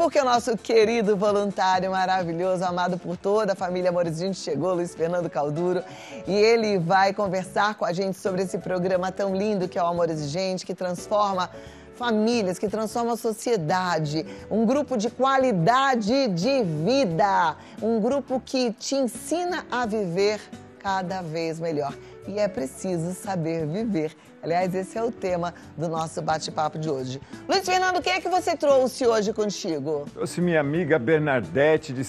porque o nosso querido voluntário maravilhoso, amado por toda a família Amores e Gente, chegou, Luiz Fernando Calduro, e ele vai conversar com a gente sobre esse programa tão lindo que é o Amores e Gente, que transforma famílias, que transforma a sociedade, um grupo de qualidade de vida, um grupo que te ensina a viver cada vez melhor. E é preciso saber viver. Aliás, esse é o tema do nosso bate-papo de hoje. Luiz Fernando, quem é que você trouxe hoje contigo? Trouxe minha amiga Bernadette de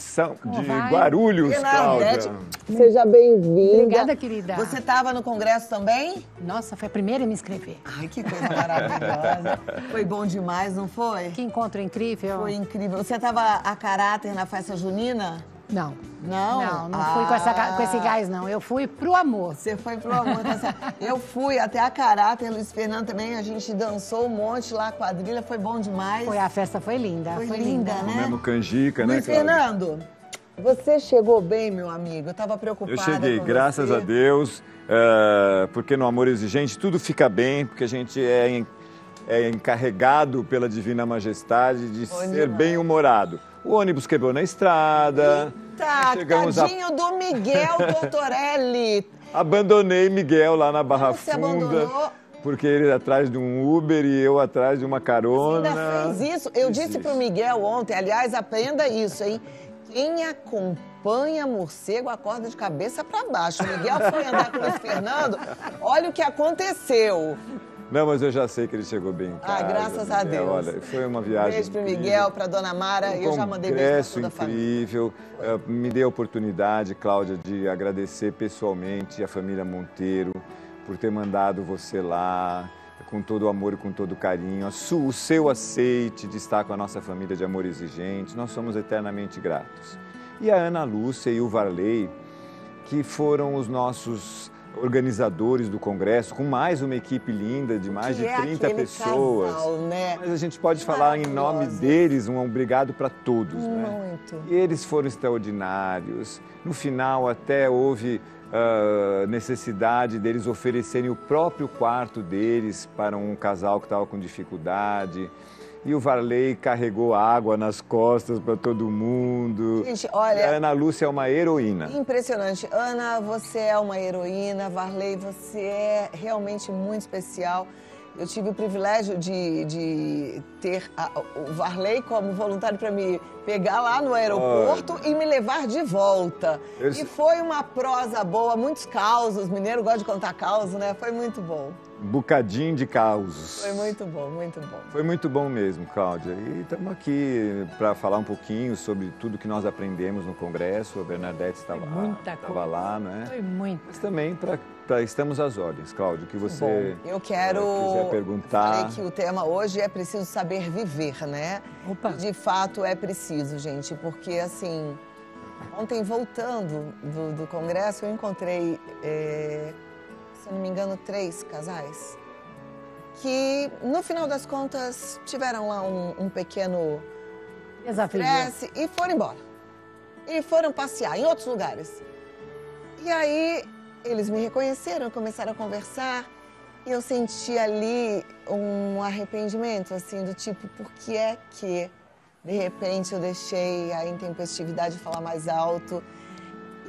Guarulhos, Bernadette, Cláudia. seja bem-vinda. Obrigada, querida. Você estava no congresso também? Nossa, foi a primeira a me inscrever. Ai, que coisa maravilhosa. Foi bom demais, não foi? Que encontro incrível. Foi incrível. Você estava a caráter na festa junina? Não. Não? Não fui com esse gás, não. Eu fui pro amor. Você foi pro amor. Eu fui até a caráter, Luiz Fernando também, a gente dançou um monte lá, a quadrilha, foi bom demais. A festa foi linda. Foi linda, né? Comemos canjica, né, Luiz Cláudia? Fernando, você chegou bem, meu amigo? Eu estava preocupada. Eu cheguei, com graças você. a Deus, porque no Amor Exigente tudo fica bem, porque a gente é encarregado pela Divina Majestade de ser bem-humorado. O ônibus quebrou na estrada. Tá, tadinho do Miguel Tortorelli. Abandonei Miguel lá na Barra Você Funda. abandonou? Porque ele atrás de um Uber e eu atrás de uma carona. Você ainda fez isso? Eu disse pro Miguel ontem, aliás, aprenda isso, hein? Quem acompanha morcego acorda de cabeça para baixo. O Miguel foi andar com o Luiz Fernando, olha o que aconteceu. Não, mas eu já sei que ele chegou bem em casa. Graças a Deus. Olha, foi uma viagem Beijo pro incrível. Miguel, pra Dona Mara, eu já mandei beijo pra toda a família. Incrível. Me deu a oportunidade, Cláudia, de agradecer pessoalmente a família Monteiro por ter mandado você lá, com todo o amor e com todo o carinho. O seu aceite de estar com a nossa família de Amor Exigente, nós somos eternamente gratos. E a Ana Lúcia e o Varley, que foram os nossos organizadores do congresso, com mais uma equipe linda de mais de 30 pessoas. Casal, né? Mas a gente pode falar em nome deles um obrigado para todos, né? Muito. E eles foram extraordinários. No final até houve necessidade deles oferecerem o próprio quarto deles para um casal que estava com dificuldade. E o Varley carregou água nas costas para todo mundo. Gente, olha... E a Ana Lúcia é uma heroína. Impressionante. Ana, você é uma heroína. Varley, você é realmente muito especial. Eu tive o privilégio de ter o Varley como voluntário para me pegar lá no aeroporto e me levar de volta. E foi uma prosa boa, muitos causos. Mineiro gosta de contar causos, né? Foi muito bom. Um bocadinho de causos. Foi muito bom, muito bom. Foi muito bom mesmo, Cláudia. E estamos aqui para falar um pouquinho sobre tudo que nós aprendemos no Congresso. A Bernadette estava lá, né? Foi muito. Mas também estamos às ordens, Cláudia, que você eu quero quiser perguntar. Falei que o tema hoje é preciso saber viver, né? Opa. E de fato é preciso, gente, porque assim, ontem voltando do Congresso, eu encontrei... se eu não me engano, 3 casais que, no final das contas, tiveram lá um pequeno desafio estresse e foram embora. E foram passear em outros lugares. E aí, eles me reconheceram, começaram a conversar e eu senti ali um arrependimento, assim, do tipo, por que é que, de repente, eu deixei a intempestividade falar mais alto?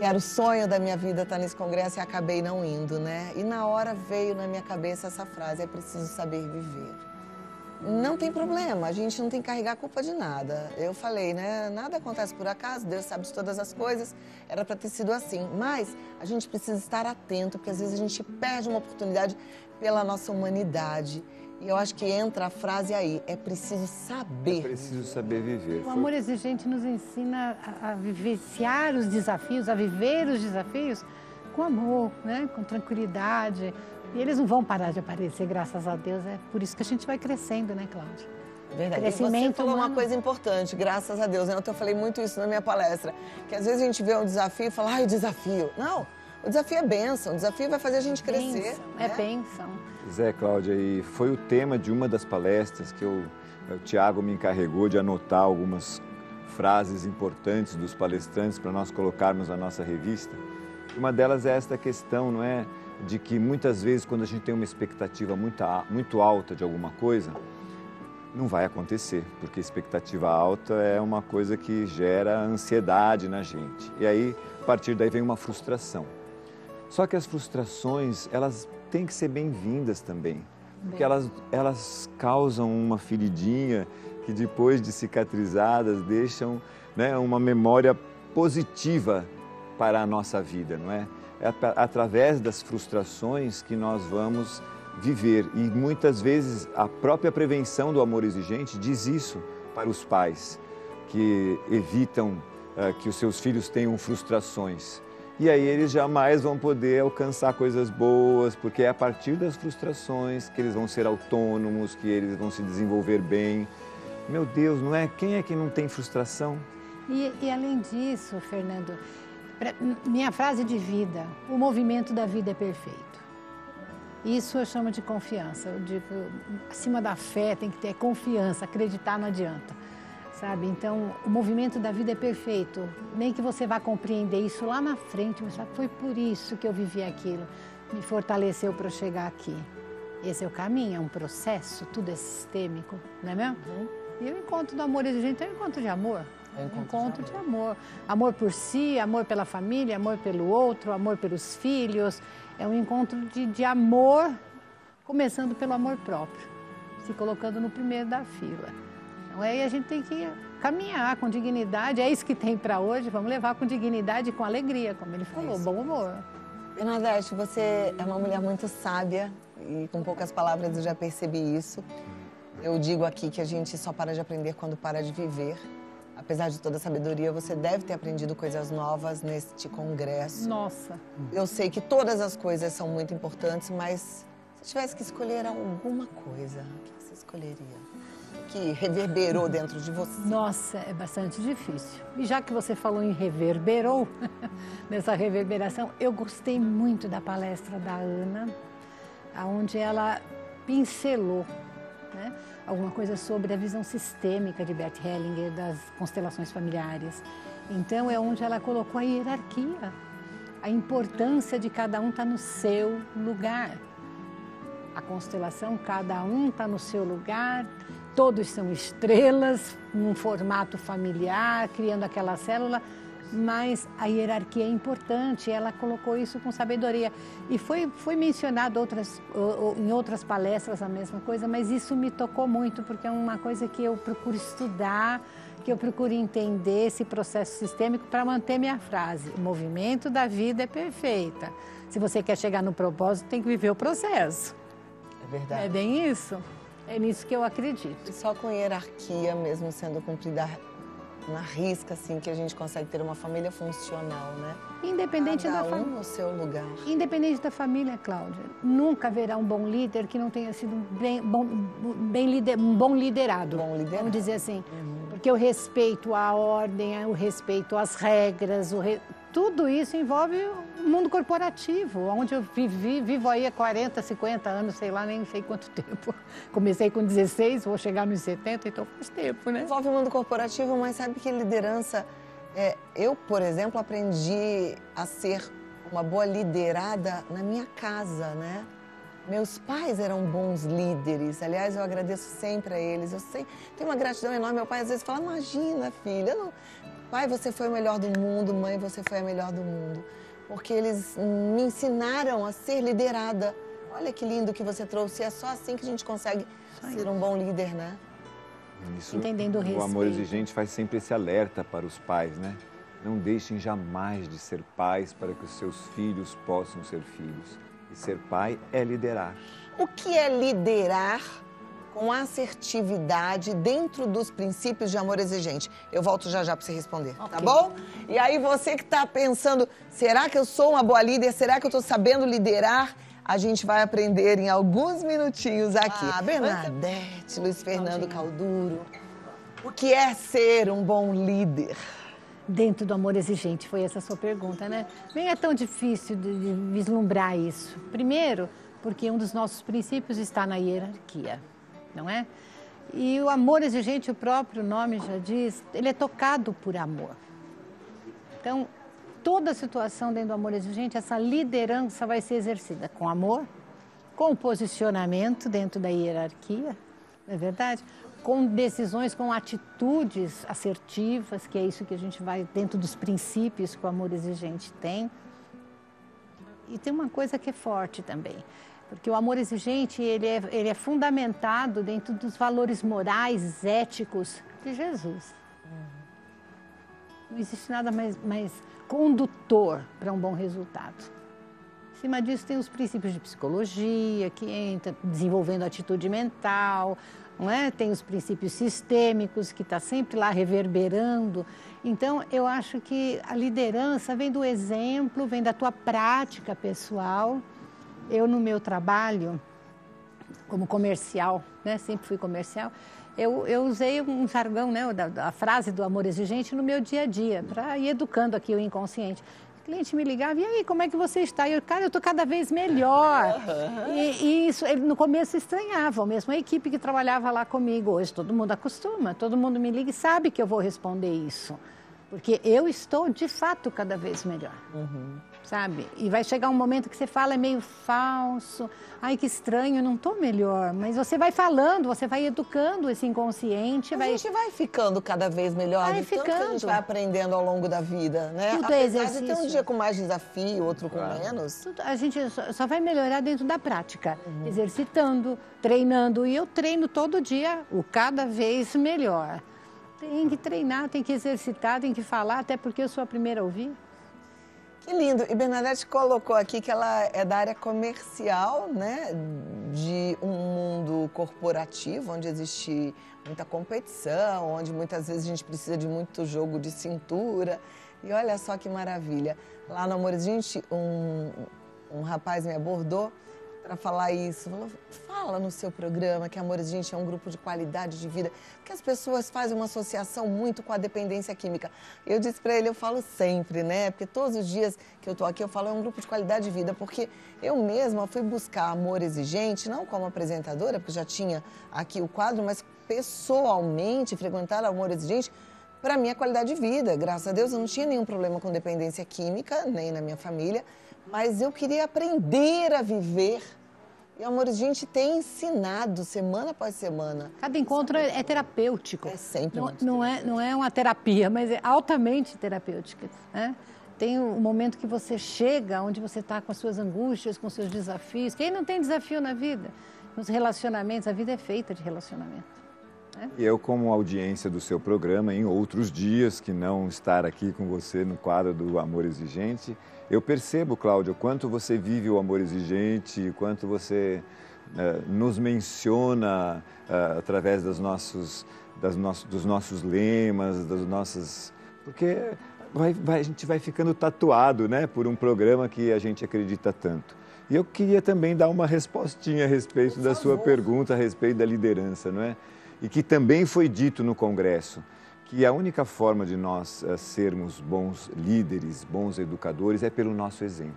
E era o sonho da minha vida estar nesse congresso e acabei não indo, né? E na hora veio na minha cabeça essa frase, é preciso saber viver. Não tem problema, a gente não tem que carregar a culpa de nada. Eu falei, né? Nada acontece por acaso, Deus sabe de todas as coisas, era para ter sido assim. Mas a gente precisa estar atento, porque às vezes a gente perde uma oportunidade pela nossa humanidade. E eu acho que entra a frase aí, é preciso saber. É preciso saber viver. O Amor Exigente nos ensina a vivenciar os desafios, a viver os desafios com amor, né? Com tranquilidade. E eles não vão parar de aparecer, graças a Deus. É por isso que a gente vai crescendo, né, Cláudia? Verdade. Crescimento e você falou humano. uma coisa importante, graças a Deus. Ontem eu falei muito isso na minha palestra. Que às vezes a gente vê um desafio e fala, ai, desafio. Não, o desafio é bênção, o desafio vai fazer a gente crescer. Bênção, é bênção. Pois é, Cláudia, e foi o tema de uma das palestras que o Tiago me encarregou de anotar algumas frases importantes dos palestrantes para nós colocarmos na nossa revista. Uma delas é esta questão, não é, de que muitas vezes quando a gente tem uma expectativa muito alta de alguma coisa, não vai acontecer, porque expectativa alta é uma coisa que gera ansiedade na gente. E aí, a partir daí vem uma frustração. Só que as frustrações, elas têm que ser bem-vindas também, porque elas causam uma feridinha que depois de cicatrizadas deixam, né, uma memória positiva para a nossa vida, não é? É através das frustrações que nós vamos viver. E muitas vezes a própria prevenção do amor exigente diz isso para os pais, que evitam que os seus filhos tenham frustrações. E aí eles jamais vão poder alcançar coisas boas, porque é a partir das frustrações que eles vão ser autônomos, que eles vão se desenvolver bem. Meu Deus, não é? Quem é que não tem frustração? E além disso, Fernando, minha frase de vida, o movimento da vida é perfeito. Isso eu chamo de confiança. Eu digo, acima da fé tem que ter confiança, acreditar não adianta, sabe? Então, o movimento da vida é perfeito. Nem que você vá compreender isso lá na frente, mas foi por isso que eu vivi aquilo, me fortaleceu para eu chegar aqui. Esse é o caminho, é um processo, tudo é sistêmico, não é mesmo? E o encontro do amor exigente é um encontro de amor. É um encontro de amor. Amor por si, amor pela família, amor pelo outro, amor pelos filhos. É um encontro de amor, começando pelo amor próprio, se colocando no primeiro da fila. Então aí a gente tem que caminhar com dignidade, é isso que tem para hoje, vamos levar com dignidade e com alegria, como ele falou, bom humor. Bernadette, você é uma mulher muito sábia e com poucas palavras eu já percebi isso. Eu digo aqui que a gente só para de aprender quando para de viver. Apesar de toda a sabedoria, você deve ter aprendido coisas novas neste congresso. Nossa! Eu sei que todas as coisas são muito importantes, mas se tivesse que escolher alguma coisa, o que você escolheria? O que reverberou dentro de você? Nossa, é bastante difícil. E já que você falou em reverberou, nessa reverberação, eu gostei muito da palestra da Ana, onde ela pincelou, né, alguma coisa sobre a visão sistêmica de Bert Hellinger das constelações familiares. Então, é onde ela colocou a hierarquia, a importância de cada um estar no seu lugar. A constelação, cada um está no seu lugar, todos são estrelas, num formato familiar, criando aquela célula, mas a hierarquia é importante, ela colocou isso com sabedoria. E foi mencionado em outras palestras a mesma coisa, mas isso me tocou muito, porque é uma coisa que eu procuro estudar, que eu procuro entender esse processo sistêmico para manter minha frase. O movimento da vida é perfeita. Se você quer chegar no propósito, tem que viver o processo. É verdade. É bem isso. É nisso que eu acredito. E só com hierarquia mesmo sendo cumprida na risca, assim, que a gente consegue ter uma família funcional, né? Independente da família. No seu lugar. Independente da família, Cláudia. Nunca haverá um bom líder que não tenha sido um bom liderado. Bom liderado. Vamos dizer assim. Porque o respeito à ordem, o respeito às regras, tudo isso envolve o mundo corporativo, onde eu vivo aí há 40, 50 anos, sei lá, nem sei quanto tempo. Comecei com 16, vou chegar nos 70, então faz tempo, né? Envolve o mundo corporativo, mas sabe que liderança... eu, por exemplo, aprendi a ser uma boa liderada na minha casa, né? Meus pais eram bons líderes, aliás, eu agradeço sempre a eles. Eu tenho uma gratidão enorme. Meu pai às vezes fala, imagina, filha, pai, você foi o melhor do mundo, mãe, você foi a melhor do mundo. Porque eles me ensinaram a ser liderada. Olha que lindo que você trouxe, é só assim que a gente consegue ser um bom líder, né? Isso, entendendo o respeito. O amor exigente faz sempre esse alerta para os pais, né? Não deixem jamais de ser pais para que os seus filhos possam ser filhos. E ser pai é liderar. O que é liderar com assertividade dentro dos princípios de amor exigente? Eu volto já para você responder, tá bom? E aí você que está pensando, será que eu sou uma boa líder? Será que eu estou sabendo liderar? A gente vai aprender em alguns minutinhos aqui. Bernadette, Luiz Fernando Calduro, o que é ser um bom líder? Dentro do amor exigente, foi essa a sua pergunta, né? Nem é tão difícil de vislumbrar isso. Primeiro, porque um dos nossos princípios está na hierarquia, não é? E o amor exigente, o próprio nome já diz, ele é tocado por amor. Então, toda situação dentro do amor exigente, essa liderança vai ser exercida com amor, com posicionamento dentro da hierarquia, não é verdade? com decisões, com atitudes assertivas, que é isso que a gente vai dentro dos princípios que o amor exigente tem. E tem uma coisa que é forte também, porque o amor exigente, ele é fundamentado dentro dos valores morais, éticos de Jesus. Não existe nada mais condutor para um bom resultado. Em cima disso tem os princípios de psicologia, que entra desenvolvendo atitude mental, não é? Tem os princípios sistêmicos, que está sempre lá reverberando. Então, eu acho que a liderança vem do exemplo, vem da tua prática pessoal. Eu, no meu trabalho, como comercial, né? Sempre fui comercial, eu usei um jargão, né? A frase do amor exigente no meu dia a dia, para ir educando aqui o inconsciente. O cliente me ligava, e aí, como é que você está? E eu, cara, eu estou cada vez melhor. E isso, ele, no começo estranhava, mesmo a equipe que trabalhava lá comigo. Hoje todo mundo acostuma, todo mundo me liga e sabe que eu vou responder isso. Porque eu estou, de fato, cada vez melhor. Sabe? E vai chegar um momento que você fala, é meio falso. Ai, que estranho, eu não estou melhor. Mas você vai falando, você vai educando esse inconsciente. A gente vai ficando cada vez melhor, vai de tanto que a gente vai aprendendo ao longo da vida, né? Tudo Apesar é exercício. de ter um dia com mais desafio, outro com menos. A gente só vai melhorar dentro da prática, exercitando, treinando. E eu treino todo dia, o cada vez melhor. Tem que treinar, tem que exercitar, tem que falar, até porque eu sou a primeira a ouvir. Que lindo. E Bernadette colocou aqui que ela é da área comercial, né? De um mundo corporativo, onde existe muita competição, onde muitas vezes a gente precisa de muito jogo de cintura. E olha só que maravilha. Lá no Amor Exigente, um rapaz me abordou para falar isso. Falou, fala no seu programa que Amor Exigente é um grupo de qualidade de vida, porque as pessoas fazem uma associação muito com a dependência química. Eu disse para ele, eu falo sempre, né? Porque todos os dias que eu estou aqui, eu falo, é um grupo de qualidade de vida, porque eu mesma fui buscar Amor Exigente, não como apresentadora, porque já tinha aqui o quadro, mas pessoalmente frequentar Amor Exigente para minha qualidade de vida. Graças a Deus eu não tinha nenhum problema com dependência química, nem na minha família, mas eu queria aprender a viver. E o Amor Exigente tem ensinado semana após semana. Cada encontro é terapêutico. É sempre não é uma terapia, mas é altamente terapêutica, né? Tem um momento que você chega, onde você está com as suas angústias, com os seus desafios. Quem não tem desafio na vida? Nos relacionamentos, a vida é feita de relacionamento. E eu, como audiência do seu programa, em outros dias que não estar aqui com você no quadro do Amor Exigente, eu percebo, Cláudia, o quanto você vive o amor exigente, o quanto você nos menciona através dos nossos lemas, das nossas... Porque a gente vai ficando tatuado, né, por um programa que a gente acredita tanto. E eu queria também dar uma respostinha a respeito da sua pergunta, a respeito da liderança, não é? E que também foi dito no Congresso, que a única forma de nós sermos bons líderes, bons educadores, é pelo nosso exemplo.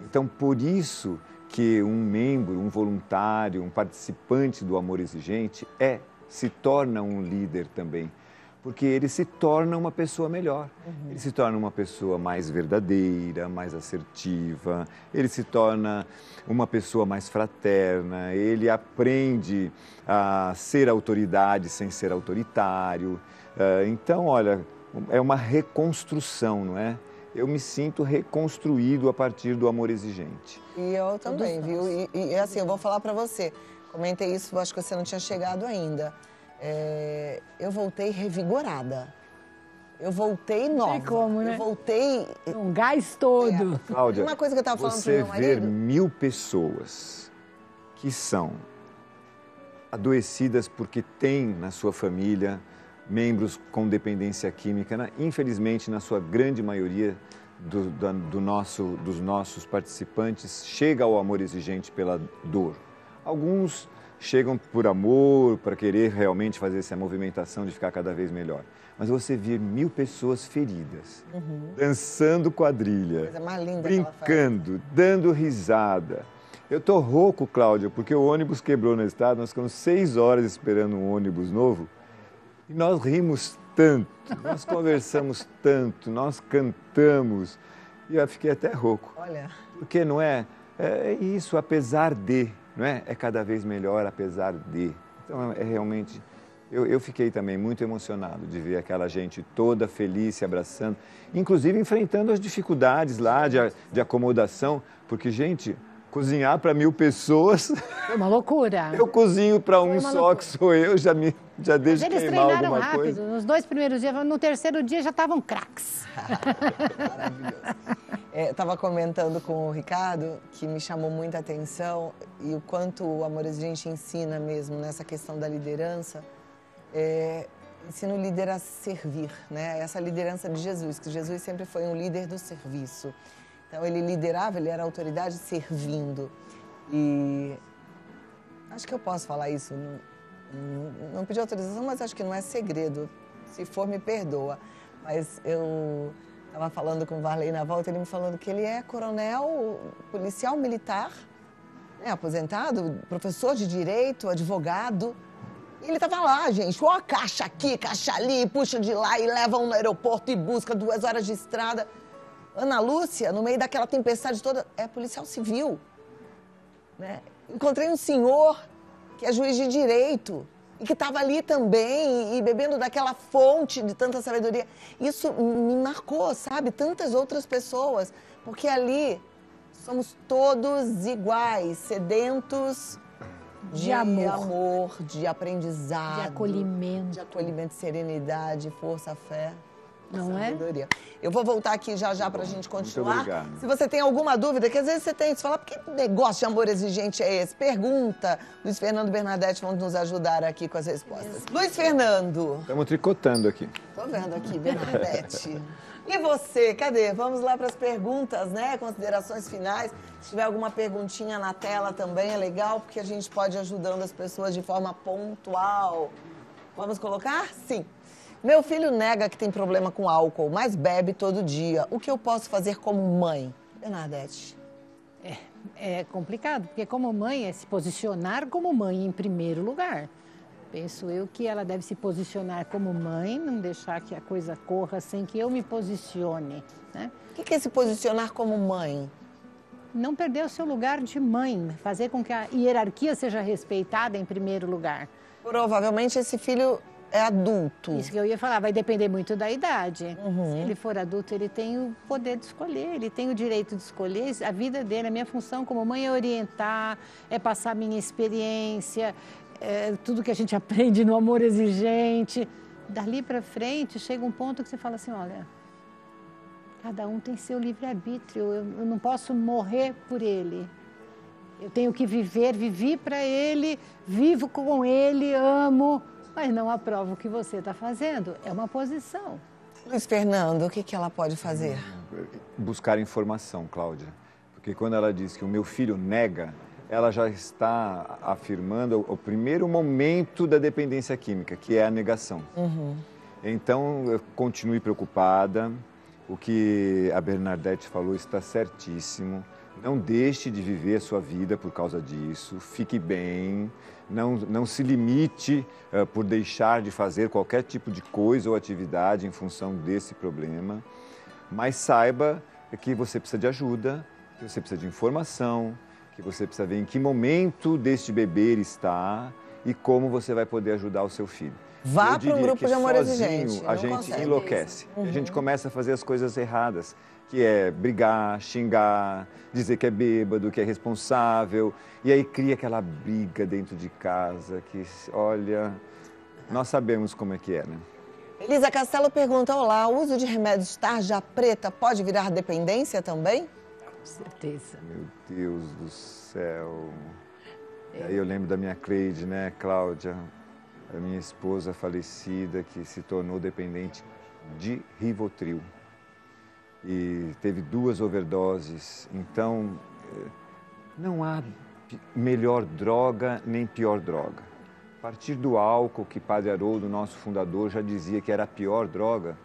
Então, por isso que um membro, um voluntário, um participante do Amor Exigente se torna um líder também, porque ele se torna uma pessoa melhor, ele se torna uma pessoa mais verdadeira, mais assertiva, ele se torna uma pessoa mais fraterna, ele aprende a ser autoridade sem ser autoritário. Então, olha, é uma reconstrução, não é? Eu me sinto reconstruído a partir do Amor Exigente. E eu também, viu? E assim, eu vou falar para você, comentei isso, acho que você não tinha chegado ainda. Eu voltei revigorada. Eu voltei nova. Não tem como, né? Eu voltei... Um gás todo. Cláudia, uma coisa que eu estava falando pro meu marido... Você ver 1000 pessoas que são adoecidas porque têm na sua família membros com dependência química, infelizmente, na sua grande maioria dos nossos participantes, chega ao Amor Exigente pela dor. Alguns chegam por amor, para querer realmente fazer essa movimentação de ficar cada vez melhor. Mas você vê 1000 pessoas feridas, dançando quadrilha, Coisa mais linda brincando, dando risada. Eu estou rouco, Cláudia, porque o ônibus quebrou na estrada, nós ficamos 6 horas esperando um ônibus novo e nós rimos tanto, nós conversamos tanto, nós cantamos e eu fiquei até rouco. Olha. Porque não é isso, apesar de, não é? É cada vez melhor, apesar de. Então é realmente Eu fiquei também muito emocionado de ver aquela gente toda feliz, se abraçando, inclusive enfrentando as dificuldades lá de acomodação, porque, gente, cozinhar para 1000 pessoas... Foi uma loucura. Eu cozinho para um só, loucura. Que sou eu, já deixo eles queimar alguma treinaram rápido. Coisa. Nos 2 primeiros dias, no terceiro dia já estavam craques. Maravilhoso. Estava comentando com o Ricardo, que me chamou muita atenção, e o quanto o Amor Exigente ensina mesmo nessa questão da liderança. Ensina o líder a servir, né? Essa liderança de Jesus, que Jesus sempre foi um líder do serviço. Então, ele liderava, ele era autoridade servindo. E acho que eu posso falar isso, não pedi autorização, mas acho que não é segredo. Se for, me perdoa. Mas eu estava falando com o Varley na volta, ele me falando que ele é coronel, policial militar, né, aposentado, professor de direito, advogado. E ele estava lá, gente, ó, caixa aqui, caixa ali, puxa de lá e leva um no aeroporto e busca 2 horas de estrada. Ana Lúcia, no meio daquela tempestade toda, é policial civil, né? Encontrei um senhor que é juiz de direito e que estava ali também e bebendo daquela fonte de tanta sabedoria. Isso me marcou, sabe? Tantas outras pessoas, porque ali somos todos iguais, sedentos de amor, de aprendizado, de acolhimento, serenidade, força, fé. Não sabedoria. Eu vou voltar aqui já para a gente continuar. Muito obrigado. Se você tem alguma dúvida, que às vezes você tem, você fala, que negócio de amor exigente é esse? Pergunta. Luiz Fernando e Bernadette vão nos ajudar aqui com as respostas. Luiz Fernando. Estamos tricotando aqui. Tô vendo aqui, Bernadette. E você? Cadê? Vamos lá para as perguntas, né? Considerações finais. Se tiver alguma perguntinha na tela também é legal, porque a gente pode ir ajudando as pessoas de forma pontual. Vamos colocar? Sim. Meu filho nega que tem problema com álcool, mas bebe todo dia. O que eu posso fazer como mãe? Bernadette. É complicado, porque como mãe é se posicionar como mãe em primeiro lugar. Penso eu que ela deve se posicionar como mãe, não deixar que a coisa corra sem que eu me posicione, né? O que é se posicionar como mãe? Não perder o seu lugar de mãe, fazer com que a hierarquia seja respeitada em primeiro lugar. Provavelmente esse filho é adulto. Isso que eu ia falar, vai depender muito da idade. Uhum. Se ele for adulto, ele tem o poder de escolher, ele tem o direito de escolher a vida dele. A minha função como mãe é orientar, é passar a minha experiência, tudo que a gente aprende no amor exigente. Dali para frente, chega um ponto que você fala assim, olha, cada um tem seu livre-arbítrio, eu não posso morrer por ele. Eu tenho que vivi para ele, vivo com ele, amo, mas não aprovo o que você está fazendo. É uma posição. Luiz Fernando, o que ela pode fazer? Buscar informação, Cláudia. Porque quando ela diz que o meu filho nega, ela já está afirmando o primeiro momento da dependência química, que é a negação. Uhum. Então, eu continue preocupada. O que a Bernadette falou está certíssimo. Não deixe de viver a sua vida por causa disso. Fique bem. Não se limite por deixar de fazer qualquer tipo de coisa ou atividade em função desse problema. Mas saiba que você precisa de ajuda, que você precisa de informação, que você precisa ver em que momento deste beber está e como você vai poder ajudar o seu filho. Vá para um grupo de amor exigente. A gente enlouquece. Uhum. A gente começa a fazer as coisas erradas, que é brigar, xingar, dizer que é bêbado, que é responsável. E aí cria aquela briga dentro de casa que, olha, nós sabemos como é que é, né? Elisa Castelo pergunta, olá, o uso de remédios tarja preta pode virar dependência também? Com certeza. Meu Deus do céu. E aí eu lembro da minha Cleide, né, Cláudia? A minha esposa falecida, que se tornou dependente de Rivotril. E teve 2 overdoses. Então, não há melhor droga nem pior droga. A partir do álcool, que Padre Haroldo, nosso fundador, já dizia que era a pior droga,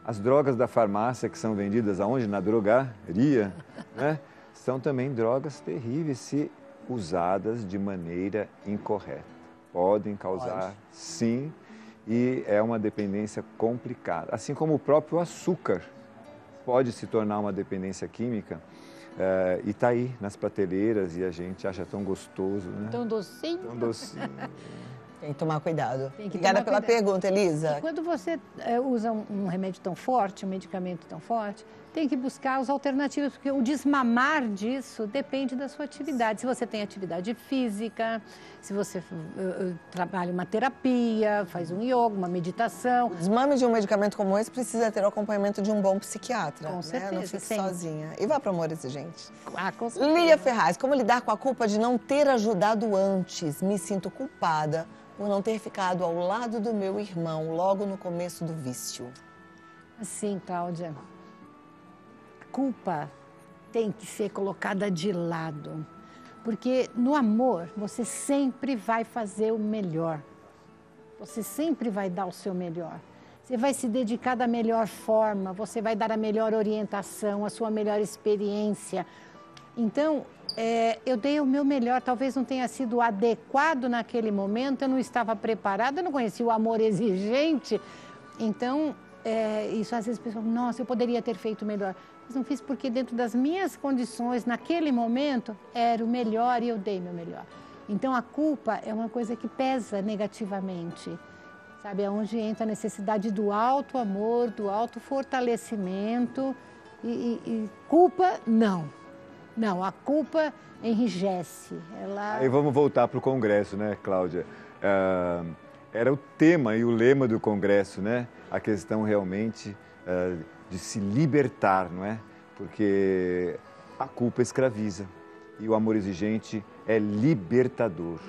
as drogas da farmácia que são vendidas aonde? Na drogaria, né? São também drogas terríveis se usadas de maneira incorreta. Podem causar, sim, e é uma dependência complicada. Assim como o próprio açúcar pode se tornar uma dependência química, e está aí nas prateleiras e a gente acha tão gostoso, né? Tão docinho. Tão docinho. Tem que tomar cuidado. Obrigada pela pergunta, Elisa. E quando você usa um remédio tão forte, um medicamento tão forte, tem que buscar as alternativas, porque o desmamar disso depende da sua atividade. Se você tem atividade física, se você trabalha uma terapia, faz um yoga, uma meditação. O desmame de um medicamento como esse precisa ter o acompanhamento de um bom psiquiatra. Com certeza, Não fique sempre. sozinha. E vá para Amor Exigente. Com certeza. Lia Ferraz, como lidar com a culpa de não ter ajudado antes? Me sinto culpada por não ter ficado ao lado do meu irmão logo no começo do vício. Assim, Cláudia, a culpa tem que ser colocada de lado, porque no amor você sempre vai fazer o melhor, você sempre vai dar o seu melhor, você vai se dedicar da melhor forma, você vai dar a melhor orientação, a sua melhor experiência. Então, eu dei o meu melhor, talvez não tenha sido adequado naquele momento, eu não estava preparada, eu não conhecia o amor exigente. Então, isso às vezes as pessoas falam, nossa, eu poderia ter feito melhor. Mas não fiz porque dentro das minhas condições, naquele momento, era o melhor e eu dei meu melhor. Então, a culpa é uma coisa que pesa negativamente, sabe? É onde entra a necessidade do alto amor, do alto fortalecimento e culpa, não. Não, a culpa enrijece. Aí vamos voltar para o Congresso, né, Cláudia? Era o tema e o lema do Congresso, né? A questão realmente de se libertar, não é? Porque a culpa escraviza e o amor exigente é libertador.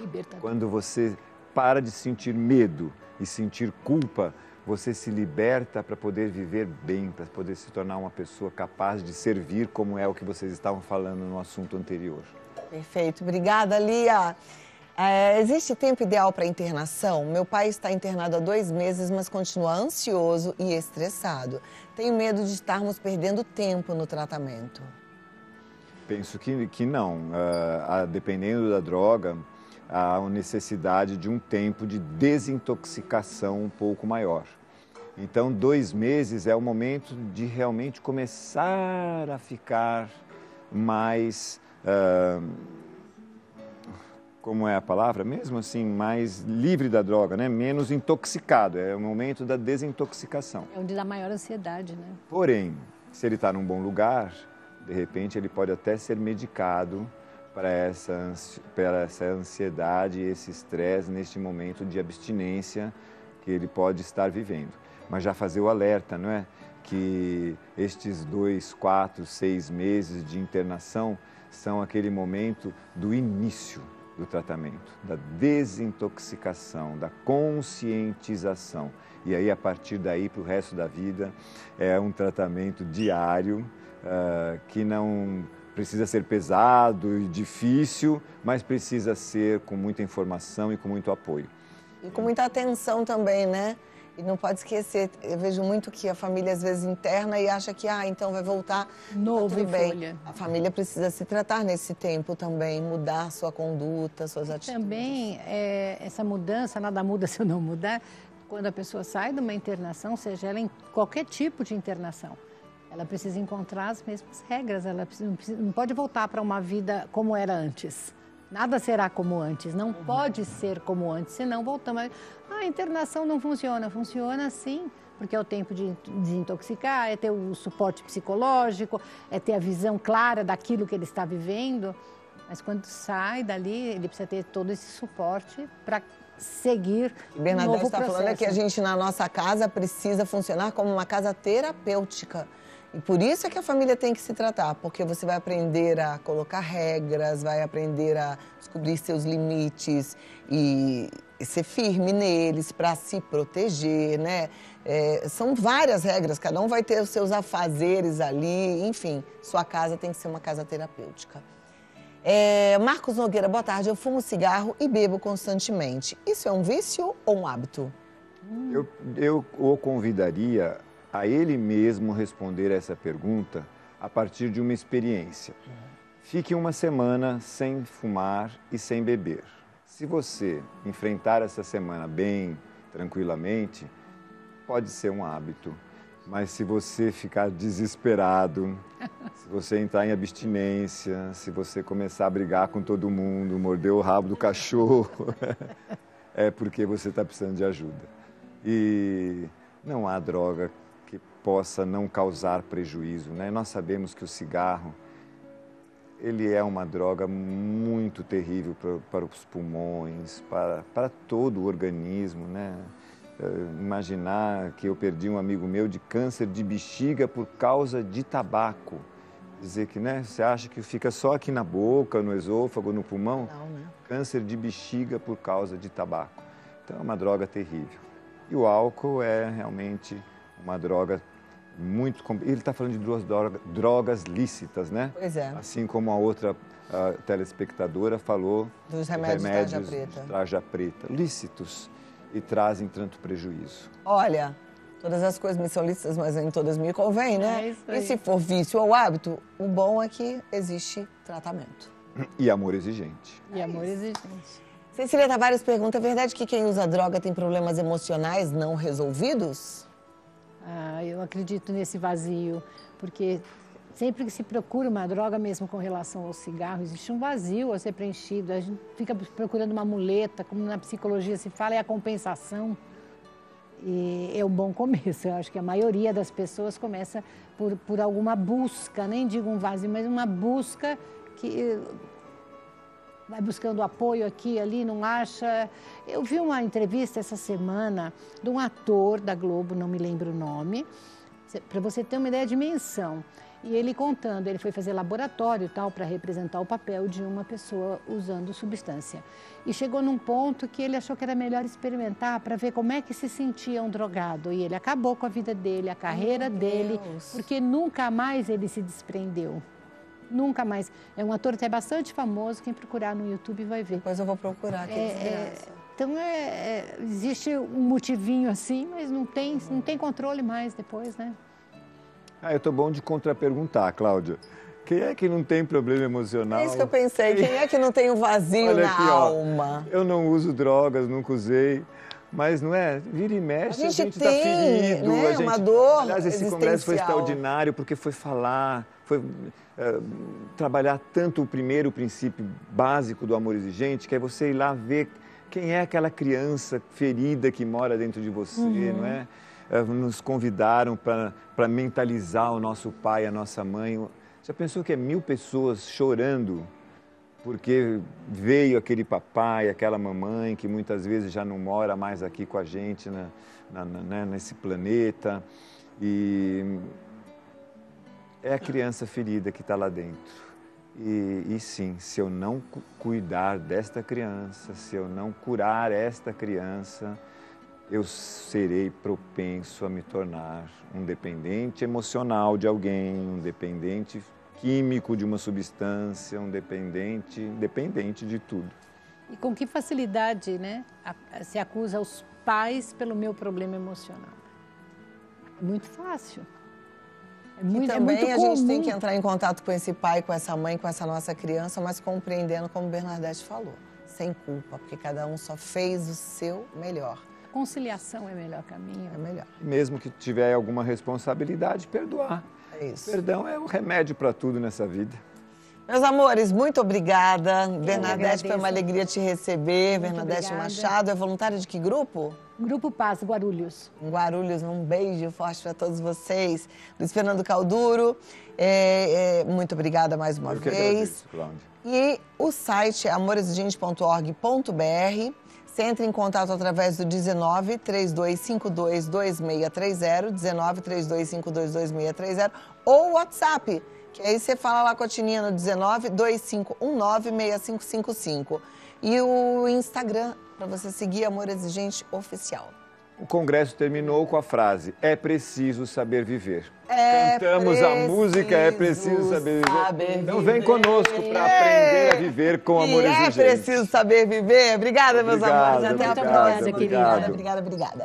Quando você para de sentir medo e sentir culpa, você se liberta para poder viver bem, para poder se tornar uma pessoa capaz de servir, como é o que vocês estavam falando no assunto anterior. Perfeito. Obrigada, Lia. Existe tempo ideal para internação? Meu pai está internado há 2 meses, mas continua ansioso e estressado. Tenho medo de estarmos perdendo tempo no tratamento. Penso que não. Dependendo da droga, há a necessidade de um tempo de desintoxicação um pouco maior. Então, 2 meses é o momento de realmente começar a ficar mais, como é a palavra mesmo assim, mais livre da droga, né? Menos intoxicado, é o momento da desintoxicação. É onde dá maior ansiedade, né? Porém, se ele está num bom lugar, de repente ele pode até ser medicado para essa ansiedade e esse estresse neste momento de abstinência que ele pode estar vivendo. Mas já fazer o alerta, não é? Que estes 2, 4, 6 meses de internação são aquele momento do início do tratamento, da desintoxicação, da conscientização. E aí, a partir daí, para o resto da vida, é um tratamento diário que não precisa ser pesado e difícil, mas precisa ser com muita informação e com muito apoio. E com muita atenção também, né? E não pode esquecer, eu vejo muito que a família às vezes interna e acha que, então vai voltar, novo tudo bem. folha. A família precisa se tratar nesse tempo também, mudar sua conduta, suas atitudes. Também, essa mudança, nada muda se eu não mudar, quando a pessoa sai de uma internação, seja ela em qualquer tipo de internação, ela precisa encontrar as mesmas regras, ela não pode voltar para uma vida como era antes. Nada será como antes, não pode ser como antes, senão voltamos. A internação não funciona, funciona sim, porque é o tempo de desintoxicar, é ter o suporte psicológico, é ter a visão clara daquilo que ele está vivendo. Mas quando sai dali, ele precisa ter todo esse suporte para seguir o Bernadette novo está falando que a gente na nossa casa precisa funcionar como uma casa terapêutica. E por isso é que a família tem que se tratar, porque você vai aprender a colocar regras, vai aprender a descobrir seus limites e ser firme neles para se proteger, né? São várias regras, cada um vai ter os seus afazeres ali, enfim, sua casa tem que ser uma casa terapêutica. Marcos Nogueira, boa tarde. Eu fumo cigarro e bebo constantemente. Isso é um vício ou um hábito? Eu o convidaria a ele mesmo responder essa pergunta a partir de uma experiência. Fique 1 semana sem fumar e sem beber. Se você enfrentar essa semana bem, tranquilamente, pode ser um hábito. Mas se você ficar desesperado, se você entrar em abstinência, se você começar a brigar com todo mundo, morder o rabo do cachorro, é porque você está precisando de ajuda. E não há droga que possa não causar prejuízo, né? Nós sabemos que o cigarro, ele é uma droga muito terrível para os pulmões, para todo o organismo, né? Imaginar que eu perdi um amigo meu de câncer de bexiga por causa de tabaco. Dizer que, né, você acha que fica só aqui na boca, no esôfago, no pulmão? Não, né? Câncer de bexiga por causa de tabaco. Então é uma droga terrível. E o álcool é realmente uma droga muito... Ele está falando de duas drogas lícitas, né? Pois é. Assim como a outra telespectadora falou dos remédios de tarja preta. Lícitos e trazem tanto prejuízo. Olha, todas as coisas me são lícitas, mas nem todas me convêm, né? É isso aí. E se for vício ou hábito, o bom é que existe tratamento. E amor exigente. E amor exigente. Cecília Tavares pergunta, é verdade que quem usa droga tem problemas emocionais não resolvidos? Eu acredito nesse vazio, porque sempre que se procura uma droga, mesmo com relação ao cigarro, existe um vazio a ser preenchido. A gente fica procurando uma muleta, como na psicologia se fala, é a compensação. E é um bom começo. Eu acho que a maioria das pessoas começa por alguma busca, nem digo um vazio, mas uma busca que vai buscando apoio aqui, ali, não acha. Eu vi uma entrevista essa semana de um ator da Globo, não me lembro o nome, para você ter uma ideia de dimensão. E ele contando, ele foi fazer laboratório tal para representar o papel de uma pessoa usando substância. E chegou num ponto que ele achou que era melhor experimentar para ver como é que se sentia um drogado. E ele acabou com a vida dele, a carreira dele, porque nunca mais ele se desprendeu. Nunca mais. É um ator até bastante famoso, quem procurar no YouTube vai ver. Depois eu vou procurar, que desgraça. Então, existe um motivinho assim, mas não tem controle mais depois, né? Eu estou bom de contraperguntar, Cláudia. Quem é que não tem problema emocional? É isso que eu pensei. Quem é que não tem um vazio Olha na aqui, alma? Eu não uso drogas, nunca usei. Mas não é? Vira e mexe, a gente está ferido. Né? Uma dor. Aliás, esse congresso foi extraordinário porque foi falar, foi trabalhar tanto o primeiro princípio básico do amor exigente, que é você ir lá ver quem é aquela criança ferida que mora dentro de você, não é? Nos convidaram para mentalizar o nosso pai, a nossa mãe. Já pensou que é 1000 pessoas chorando porque veio aquele papai, aquela mamãe que muitas vezes já não mora mais aqui com a gente nesse planeta. E é a criança ferida que está lá dentro. E sim, se eu não cuidar desta criança, se eu não curar esta criança, eu serei propenso a me tornar um dependente emocional de alguém, um dependente químico de uma substância, um dependente de tudo. E com que facilidade, né, se acusa os pais pelo meu problema emocional? É muito fácil. E também a gente tem que entrar em contato com esse pai, com essa mãe, com essa nossa criança, mas compreendendo, como Bernadette falou, sem culpa, porque cada um só fez o seu melhor. Conciliação é o melhor caminho. É melhor. Mesmo que tiver alguma responsabilidade, perdoar. É isso. Perdão é o remédio para tudo nessa vida. Meus amores, muito obrigada. Bernadette, foi uma alegria te receber. Muito Bernadette obrigada. Machado, é voluntária de que grupo? Grupo Paz, Guarulhos. Guarulhos, um beijo forte para todos vocês. Luiz Fernando Calduro, muito obrigada mais uma vez. Agradeço, Cláudia. E o site é amoresexigentes.org.br. Você entra em contato através do 19 3252 2630, 19 3252 2630, ou o WhatsApp, que aí você fala lá com a Tininha no 19 2519 6555. E o Instagram, para você seguir Amor Exigente Oficial. O congresso terminou com a frase, é preciso saber viver. Cantamos a música, é preciso saber viver. Então vem conosco para aprender a viver com amor exigente. É preciso saber viver. Obrigada, meus amores. Até a próxima. Obrigada, querida. Obrigada.